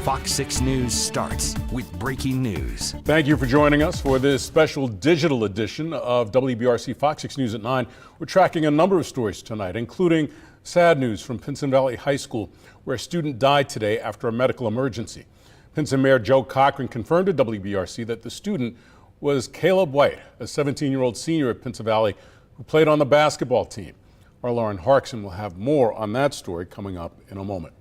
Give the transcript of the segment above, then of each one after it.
Fox 6 News starts with breaking news. Thank you for joining us for this special digital edition of WBRC Fox 6 News at 9. We're tracking a number of stories tonight, including sad news from Pinson Valley High School, where a student died today after a medical emergency. Pinson Mayor Joe Cochran confirmed to WBRC that the student was Caleb White, a 17-year-old senior at Pinson Valley who played on the basketball team. Our Lauren Harkson will have more on that story coming up in a moment.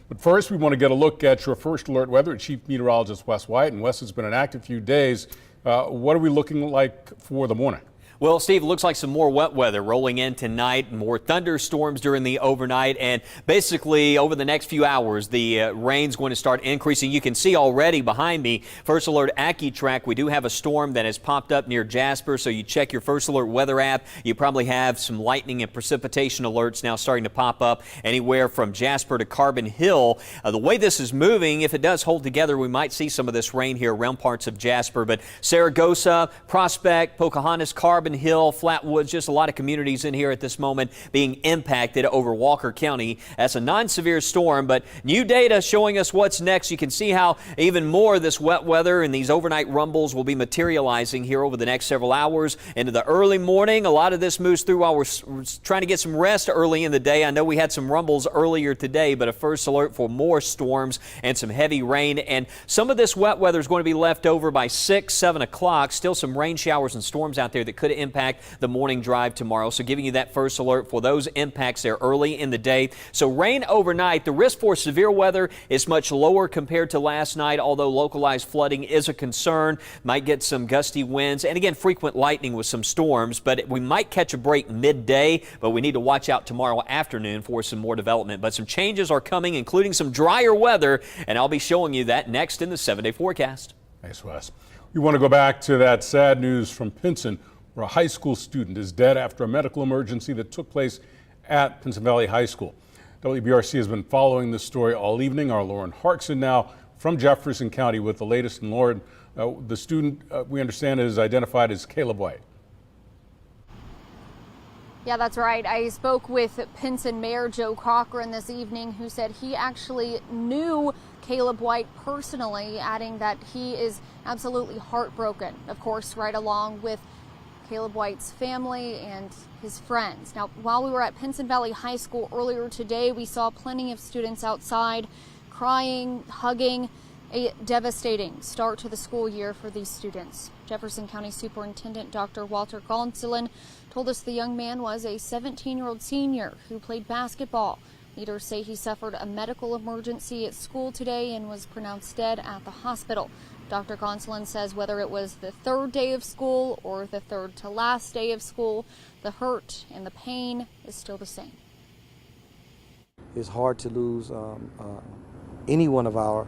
But first, we want to get a look at your first alert weather. Chief Meteorologist Wes White. And Wes, has been an active few days. What are we looking like for the morning? Well, Steve, it looks like some more wet weather rolling in tonight, more thunderstorms during the overnight, and basically over the next few hours, the rain's going to start increasing. You can see already behind me, First Alert AccuTrack, we do have a storm that has popped up near Jasper, so you check your First Alert weather app. You probably have some lightning and precipitation alerts now starting to pop up anywhere from Jasper to Carbon Hill. The way this is moving, if it does hold together, we might see some of this rain here around parts of Jasper, but Saragossa, Prospect, Pocahontas, Carbon Hill, Flatwoods, just a lot of communities in here at this moment being impacted over Walker County. That's a non-severe storm, but new data showing us what's next. You can see how even more of this wet weather and these overnight rumbles will be materializing here over the next several hours into the early morning. A lot of this moves through while we're trying to get some rest early in the day. I know we had some rumbles earlier today, but a first alert for more storms and some heavy rain. And some of this wet weather is going to be left over by 6, 7 o'clock. Still some rain showers and storms out there that could impact the morning drive tomorrow. So giving you that first alert for those impacts there early in the day. So rain overnight. The risk for severe weather is much lower compared to last night, although localized flooding is a concern. Might get some gusty winds and again frequent lightning with some storms, but we might catch a break midday, but we need to watch out tomorrow afternoon for some more development. But some changes are coming, including some drier weather, and I'll be showing you that next in the 7-day forecast. Thanks, Wes. We want to go back to that sad news from Pinson, where a high school student is dead after a medical emergency that took place at Pinson Valley High School. WBRC has been following this story all evening. Our Lauren Harkson now from Jefferson County with the latest. And Lauren, the student we understand is identified as Caleb White. Yeah, that's right. I spoke with Pinson Mayor Joe Cochran this evening, who said he actually knew Caleb White personally, adding that he is absolutely heartbroken, of course, right along with Caleb White's family and his friends. Now, while we were at Pinson Valley High School earlier today, we saw plenty of students outside crying, hugging. A devastating start to the school year for these students. Jefferson County Superintendent Dr. Walter Gonsolin told us the young man was a 17-year-old senior who played basketball. Leaders say he suffered a medical emergency at school today and was pronounced dead at the hospital. Dr. Gonsolin says whether it was the third day of school or the third to last day of school, the hurt and the pain is still the same. It's hard to lose any one of our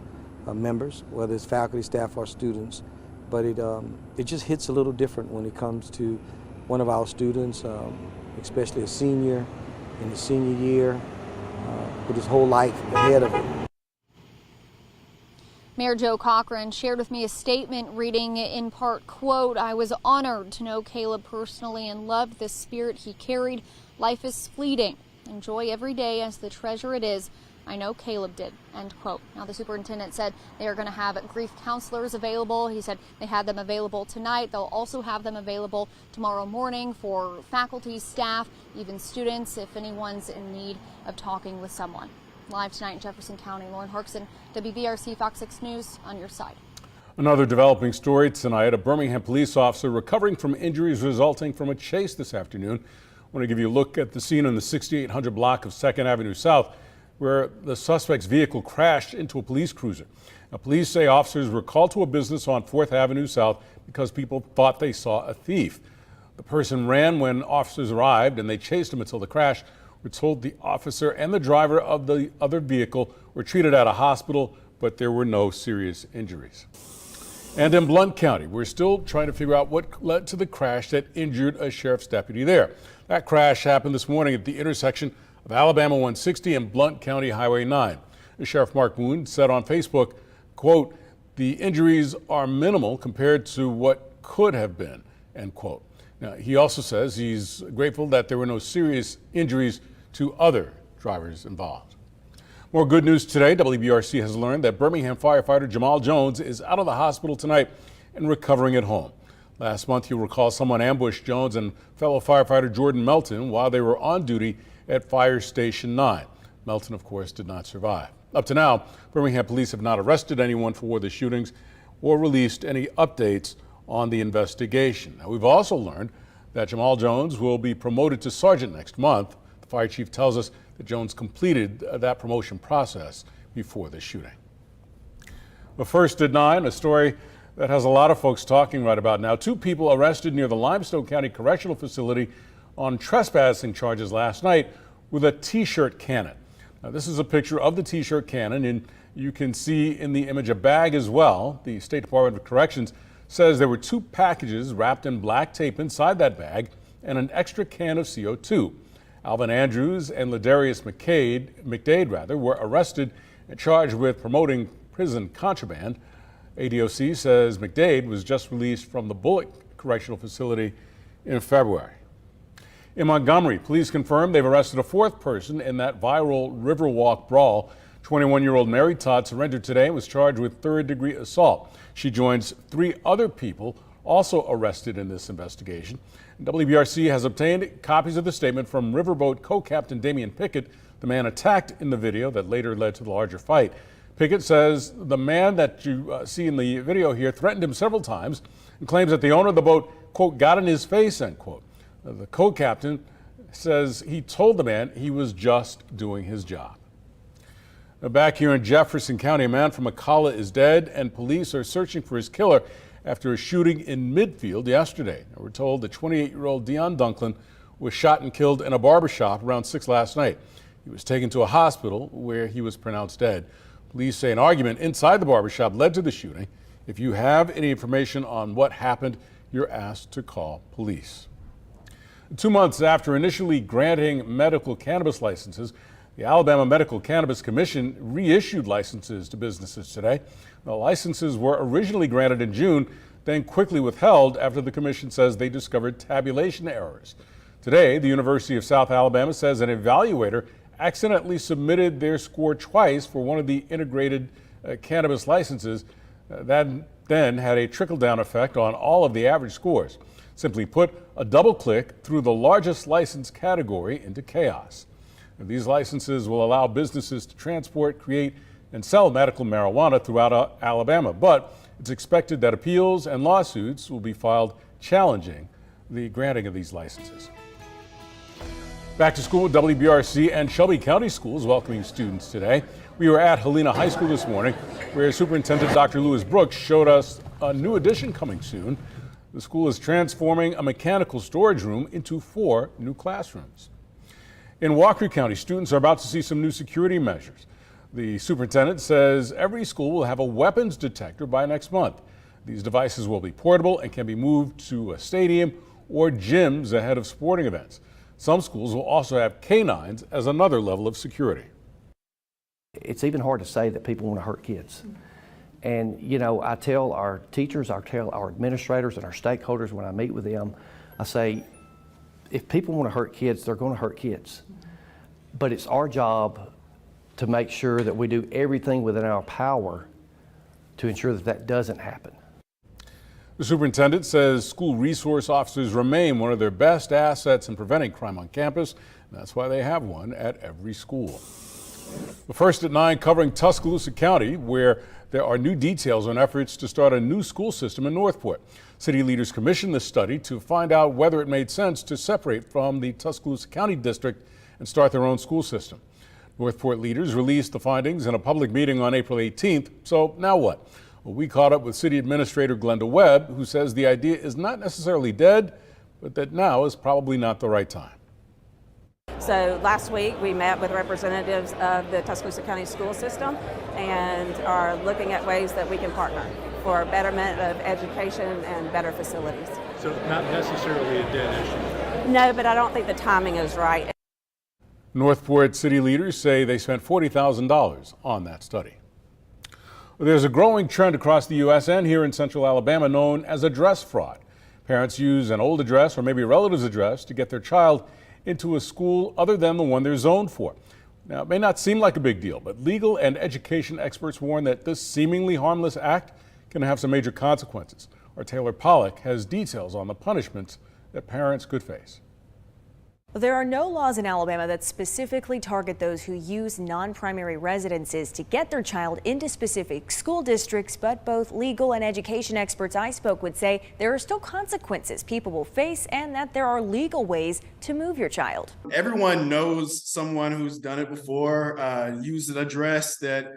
members, whether it's faculty, staff, or students, but it just hits a little different when it comes to one of our students, especially a senior in the senior year, with his whole life ahead of him. Mayor Joe Cochran shared with me a statement reading in part, quote, "I was honored to know Caleb personally and loved the spirit he carried. Life is fleeting. Enjoy every day as the treasure it is. I know Caleb did," end quote. Now, the superintendent said they are going to have grief counselors available. He said they had them available tonight. They'll also have them available tomorrow morning for faculty, staff, even students, if anyone's in need of talking with someone. Live tonight in Jefferson County, Lauren Harkson, WBRC Fox 6 News, on your side. Another developing story tonight. A Birmingham police officer recovering from injuries resulting from a chase this afternoon. I want to give you a look at the scene on the 6800 block of 2nd Avenue South, where the suspect's vehicle crashed into a police cruiser. Now, police say officers were called to a business on 4th Avenue South because people thought they saw a thief. The person ran when officers arrived and they chased him until the crash. We're told the officer and the driver of the other vehicle were treated at a hospital, but there were no serious injuries. And in Blount County, we're still trying to figure out what led to the crash that injured a sheriff's deputy there. That crash happened this morning at the intersection of Alabama 160 and Blount County Highway 9. Sheriff Mark Boone said on Facebook, quote, "The injuries are minimal compared to what could have been," end quote. Now, he also says he's grateful that there were no serious injuries to other drivers involved. More good news today. WBRC has learned that Birmingham firefighter Jamal Jones is out of the hospital tonight and recovering at home. Last month, you'll recall someone ambushed Jones and fellow firefighter Jordan Melton while they were on duty at Fire Station 9. Melton, of course, did not survive. Up to now, Birmingham police have not arrested anyone for the shootings or released any updates on the investigation. Now, we've also learned that Jamal Jones will be promoted to sergeant next month. The fire chief tells us that Jones completed that promotion process before the shooting. But first at 9, a story that has a lot of folks talking right about now. 2 people arrested near the Limestone County Correctional Facility on trespassing charges last night with a T-shirt cannon. Now, this is a picture of the T-shirt cannon, and you can see in the image a bag as well. The State Department of Corrections says there were 2 packages wrapped in black tape inside that bag and an extra can of CO2. Alvin Andrews and Ladarius McDade were arrested and charged with promoting prison contraband. ADOC says McDade was just released from the Bullock Correctional Facility in February. In Montgomery, police confirmed they've arrested a 4th person in that viral Riverwalk brawl. 21-year-old Mary Todd surrendered today and was charged with 3rd-degree assault. She joins 3 other people also arrested in this investigation. WBRC has obtained copies of the statement from Riverboat co-captain Damian Pickett, the man attacked in the video that later led to the larger fight. Pickett says the man that you see in the video here threatened him several times and claims that the owner of the boat, quote, got in his face, end quote. The co-captain says he told the man he was just doing his job. Now, back here in Jefferson County, a man from McCalla is dead and police are searching for his killer after a shooting in Midfield yesterday. Now, we're told the 28-year-old Dion Dunklin was shot and killed in a barbershop around 6 last night. He was taken to a hospital where he was pronounced dead. Police say an argument inside the barbershop led to the shooting. If you have any information on what happened, you're asked to call police. 2 months after initially granting medical cannabis licenses, the Alabama Medical Cannabis Commission reissued licenses to businesses today. The licenses were originally granted in June, then quickly withheld after the commission says they discovered tabulation errors. Today, the University of South Alabama says an evaluator accidentally submitted their score twice for one of the integrated cannabis licenses. That then had a trickle-down effect on all of the average scores. Simply put, a double click threw the largest license category into chaos. These licenses will allow businesses to transport, create, and sell medical marijuana throughout Alabama, but it's expected that appeals and lawsuits will be filed challenging the granting of these licenses. Back to school with WBRC and Shelby County Schools welcoming students today. We were at Helena High School this morning, where Superintendent Dr. Lewis Brooks showed us a new addition coming soon. The school is transforming a mechanical storage room into 4 new classrooms. In Walker County, students are about to see some new security measures. The superintendent says every school will have a weapons detector by next month. These devices will be portable and can be moved to a stadium or gyms ahead of sporting events. Some schools will also have canines as another level of security. It's even hard to say that people want to hurt kids. And, you know, I tell our teachers, I tell our administrators and our stakeholders when I meet with them, I say, if people want to hurt kids, they're going to hurt kids. But it's our job to make sure that we do everything within our power to ensure that that doesn't happen. The superintendent says school resource officers remain one of their best assets in preventing crime on campus. And that's why they have one at every school. The first at 9 covering Tuscaloosa County, where there are new details on efforts to start a new school system in Northport. City leaders commissioned this study to find out whether it made sense to separate from the Tuscaloosa County District and start their own school system. Northport leaders released the findings in a public meeting on April 18th. So now what? Well, we caught up with City Administrator Glenda Webb, who says the idea is not necessarily dead, but that now is probably not the right time. So last week we met with representatives of the Tuscaloosa County school system and are looking at ways that we can partner for betterment of education and better facilities. So not necessarily a dead issue? No, but I don't think the timing is right. Northport city leaders say they spent $40,000 on that study. There's a growing trend across the U.S. and here in central Alabama known as address fraud. Parents use an old address or maybe a relative's address to get their child into a school other than the one they're zoned for. Now, it may not seem like a big deal, but legal and education experts warn that this seemingly harmless act can have some major consequences. Our Taylor Pollock has details on the punishments that parents could face. There are no laws in Alabama that specifically target those who use non-primary residences to get their child into specific school districts, but both legal and education experts I spoke with say there are still consequences people will face and that there are legal ways to move your child. Everyone knows someone who's done it before, used an address that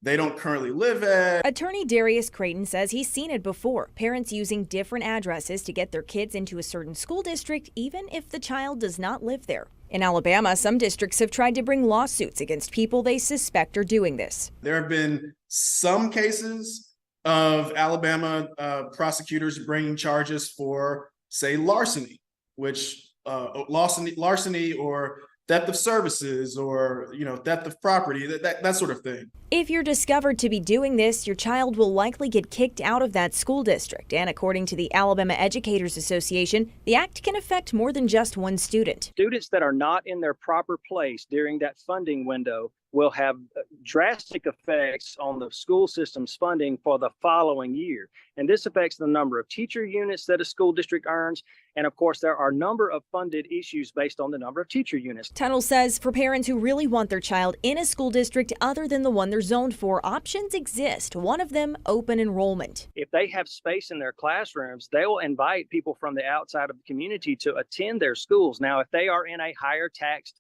they don't currently live at. Attorney Darius Creighton says he's seen it before. Parents using different addresses to get their kids into a certain school district, even if the child does not live there. In Alabama, some districts have tried to bring lawsuits against people they suspect are doing this. There have been some cases of Alabama prosecutors bringing charges for, say, larceny, which larceny or theft of services or, theft of property, that sort of thing. If you're discovered to be doing this, your child will likely get kicked out of that school district. And according to the Alabama Educators Association, the act can affect more than just one student. Students that are not in their proper place during that funding window will have drastic effects on the school system's funding for the following year. And this affects the number of teacher units that a school district earns. And of course, there are a number of funded issues based on the number of teacher units. Tunnel says for parents who really want their child in a school district other than the one they're zoned for, options exist. One of them, open enrollment. If they have space in their classrooms, they will invite people from the outside of the community to attend their schools. Now, if they are in a higher taxed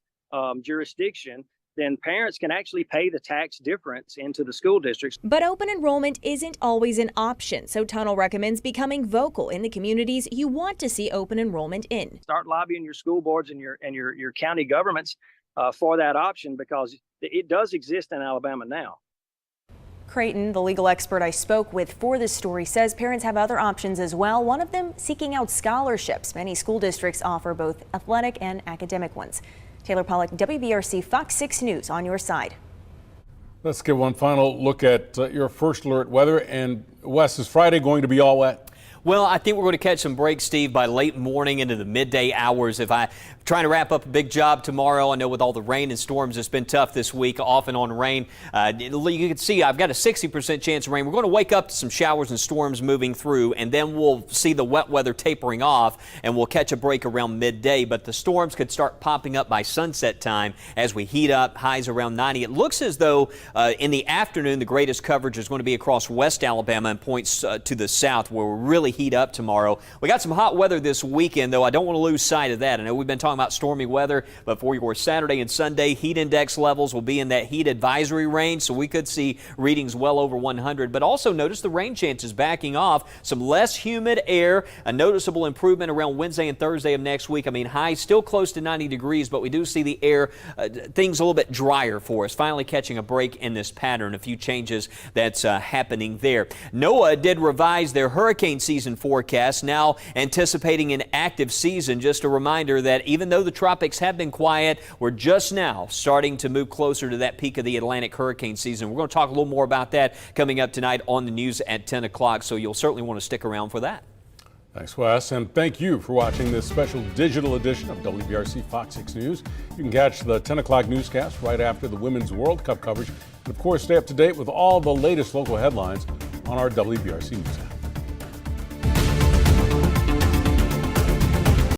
jurisdiction, then parents can actually pay the tax difference into the school districts. But open enrollment isn't always an option, so Tunnel recommends becoming vocal in the communities you want to see open enrollment in. Start lobbying your school boards and your county governments for that option, because it does exist in Alabama now. Creighton, the legal expert I spoke with for this story, says parents have other options as well, one of them seeking out scholarships. Many school districts offer both athletic and academic ones. Taylor Pollock, WBRC Fox 6 News, on your side. Let's get one final look at your first alert weather. And Wes, is Friday going to be all wet? Well, I think we're going to catch some breaks, Steve, by late morning into the midday hours. If I'm trying to wrap up a big job tomorrow, I know with all the rain and storms, it's been tough this week, off and on rain. You can see I've got a 60% chance of rain. We're going to wake up to some showers and storms moving through, and then we'll see the wet weather tapering off, and we'll catch a break around midday. But the storms could start popping up by sunset time as we heat up, highs around 90. It looks as though in the afternoon, the greatest coverage is going to be across West Alabama and points to the south, where we're really heat up tomorrow. We got some hot weather this weekend, though. I don't want to lose sight of that. I know we've been talking about stormy weather, but for your Saturday and Sunday, heat index levels will be in that heat advisory range, so we could see readings well over 100. But also notice the rain chances backing off, some less humid air, a noticeable improvement around Wednesday and Thursday of next week. I mean, highs still close to 90 degrees, but we do see the air, things a little bit drier for us, finally catching a break in this pattern. A few changes that's happening there. NOAA did revise their hurricane season forecast, now anticipating an active season. Just a reminder that even though the tropics have been quiet, we're just now starting to move closer to that peak of the Atlantic hurricane season. We're going to talk a little more about that coming up tonight on the news at 10 o'clock, so you'll certainly want to stick around for that. Thanks, Wes, and thank you for watching this special digital edition of WBRC Fox 6 News. You can catch the 10 o'clock newscast right after the Women's World Cup coverage. And, of course, stay up to date with all the latest local headlines on our WBRC News.